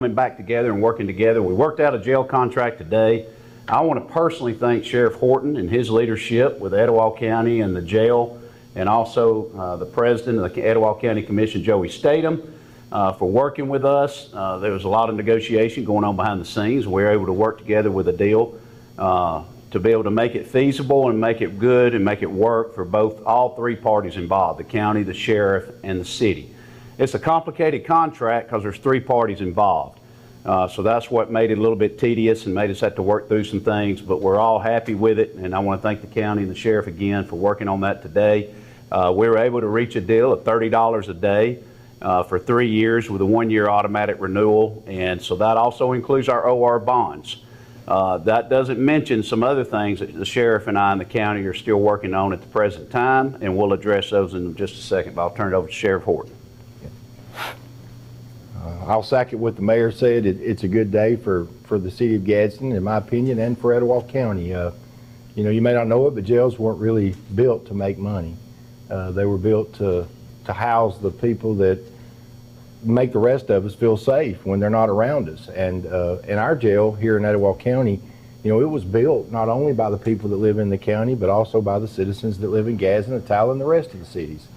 Coming back together and working together. We worked out a jail contract today. I want to personally thank Sheriff Horton and his leadership with Etowah County and the jail, and also the president of the Etowah County Commission, Joey Statham, for working with us. There was a lot of negotiation going on behind the scenes. We were able to work together with a deal to be able to make it feasible and make it good and make it work for all three parties involved, the county, the sheriff, and the city. It's a complicated contract because there's three parties involved. So that's what made it a little bit tedious and made us have to work through some things, but we're all happy with it, and I want to thank the county and the sheriff again for working on that today. We were able to reach a deal of $30 a day for 3 years with a 1-year automatic renewal, and so that also includes our OR bonds. That doesn't mention some other things that the sheriff and I and the county are still working on at the present time, and we'll address those in just a second, but I'll turn it over to Sheriff Horton. I'll second what the mayor said. It's a good day for the city of Gadsden, in my opinion, and for Etowah County. You know, you may not know it, but jails weren't really built to make money. They were built to house the people that make the rest of us feel safe when they're not around us. And in our jail here in Etowah County, you know, it was built not only by the people that live in the county, but also by the citizens that live in Gadsden, Etowah, and the rest of the cities.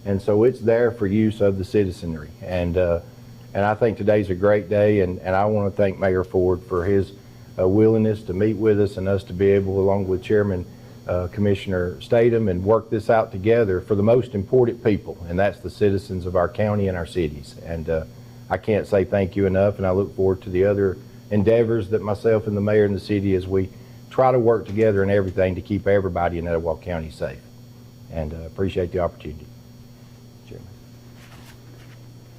And so it's there for use of the citizenry. And I think today's a great day, and I want to thank Mayor Ford for his willingness to meet with us and us to be able, along with Chairman Commissioner Statham, and work this out together for the most important people, and that's the citizens of our county and our cities. And I can't say thank you enough, and I look forward to the other endeavors that myself and the mayor and the city, as we try to work together in everything to keep everybody in Etowah County safe. And appreciate the opportunity. Chairman.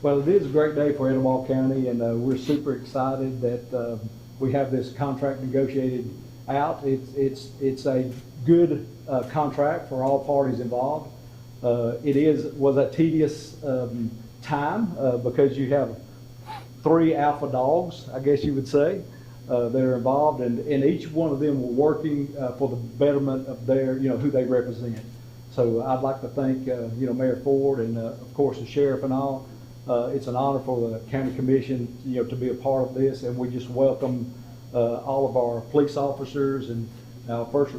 Well, it is a great day for Etowah County, and we're super excited that we have this contract negotiated out. It's a good contract for all parties involved. It was a tedious time because you have 3 alpha dogs, I guess you would say, that are involved, and each one of them were working for the betterment of their, you know, who they represent. So I'd like to thank, you know, Mayor Ford and of course the sheriff and all. It's an honor for the county commission, you know, to be a part of this, and we just welcome all of our police officers and first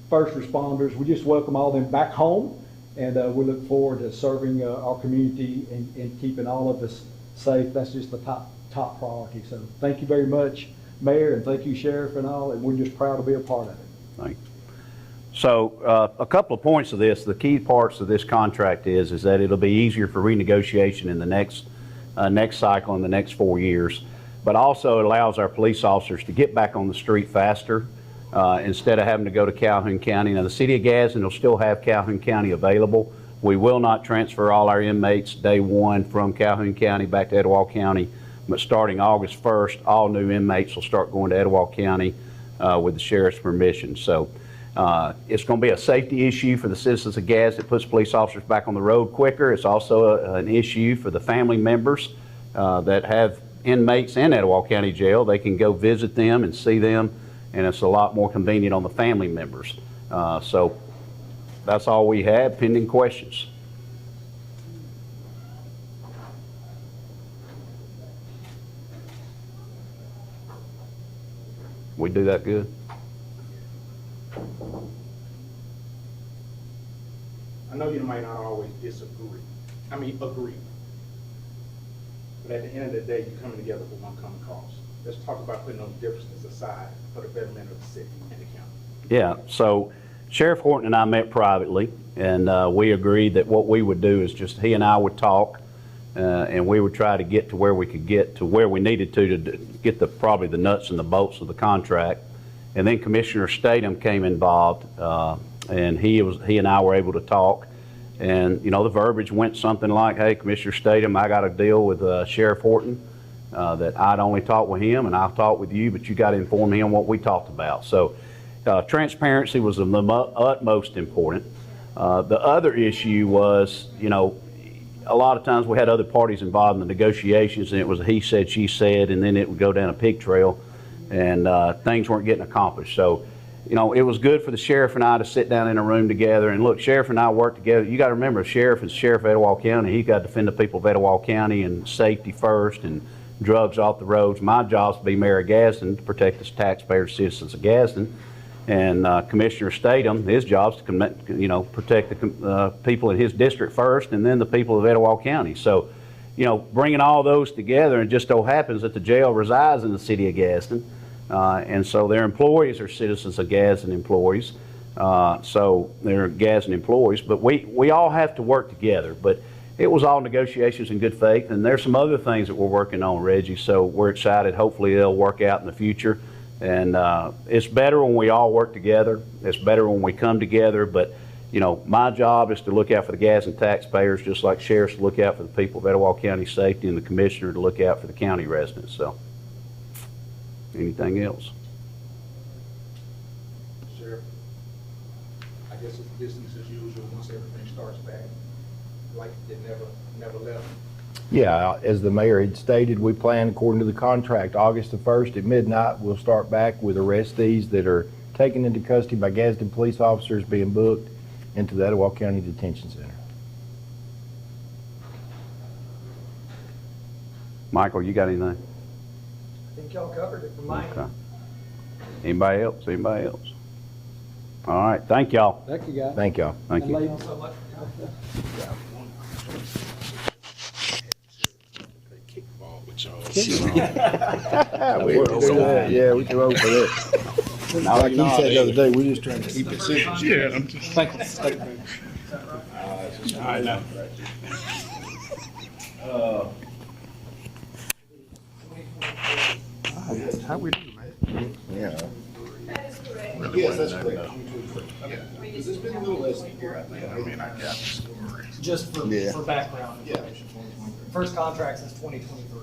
responders. We just welcome all of them back home, and we look forward to serving our community and keeping all of us safe. That's just the top priority. So thank you very much, Mayor, and thank you, Sheriff, and all, and we're just proud to be a part of it. Thank you. So a couple of points of this. The key parts of this contract is that it'll be easier for renegotiation in the next cycle in the next 4 years, but also it allows our police officers to get back on the street faster instead of having to go to Calhoun County. Now the city of Gadsden will still have Calhoun County available. We will not transfer all our inmates day one from Calhoun County back to Etowah County, but starting August 1st, all new inmates will start going to Etowah County with the sheriff's permission. So it's going to be a safety issue for the citizens of Gadsden. It puts police officers back on the road quicker. It's also an issue for the family members that have inmates in Etowah County Jail. They can go visit them and see them, and it's a lot more convenient on the family members. So that's all we have. Pending questions. We do that good? I know you might not always agree. But at the end of the day, you're coming together for one common cause. Let's talk about putting those differences aside for the betterment of the city and the county. Yeah, so Sheriff Horton and I met privately, and we agreed that what we would do is just he and I would talk, and we would try to get to where we could get to where we needed to get probably the nuts and the bolts of the contract. And then Commissioner Statham came involved, and he and I were able to talk. And you know, the verbiage went something like, "Hey, Commissioner Statham, I got a deal with Sheriff Horton that I'd only talk with him, and I'll talk with you, but you got to inform him what we talked about." So transparency was of the utmost important. The other issue was, you know, a lot of times we had other parties involved in the negotiations, and it was a he said, she said, and then it would go down a pig trail, and things weren't getting accomplished. So, you know, it was good for the sheriff and I to sit down in a room together. And look, sheriff and I work together. You got to remember, the sheriff is sheriff of Etowah County. He's got to defend the people of Etowah County and safety first, and drugs off the roads. My job's to be mayor of Gadsden, to protect the taxpayers, citizens of Gadsden. And Commissioner Statham, his job's to protect the people in his district first, and then the people of Etowah County. So, bringing all those together, and it just so happens that the jail resides in the city of Gadsden, and so their employees are citizens of Gadsden employees. So they're Gadsden employees, but we all have to work together. But it was all negotiations in good faith, and there's some other things that we're working on, Reggie. So we're excited. Hopefully they'll work out in the future. And it's better when we all work together. It's better when we come together. But my job is to look out for the Gadsden taxpayers, just like sheriffs to look out for the people of Etowah County safety, and the commissioner to look out for the county residents. So, anything else? Sheriff, I guess it's business as usual once everything starts back, like it never left. Yeah, as the mayor had stated, we plan according to the contract, August the 1st at midnight, we'll start back with arrestees that are taken into custody by Gadsden police officers being booked into the Etowah County Detention Center. Michael, you got anything? I think y'all covered it for mine. Okay. Anybody else? Anybody else? All right. Thank y'all. Thank you, guys. Thank y'all. Thank And you. ladies. So much for coming. Kickball with y'all. We can do that. Yeah, we can vote for that. Like he said the other day, we're just trying to keep it simple. Yeah, I'm just. Thank you. All right, now. How we doing, man? Yeah. Yes, that's correct. Has this been a little less than a year, I think? I mean, I got the story. Just Yeah. for background information. First contract since 2023.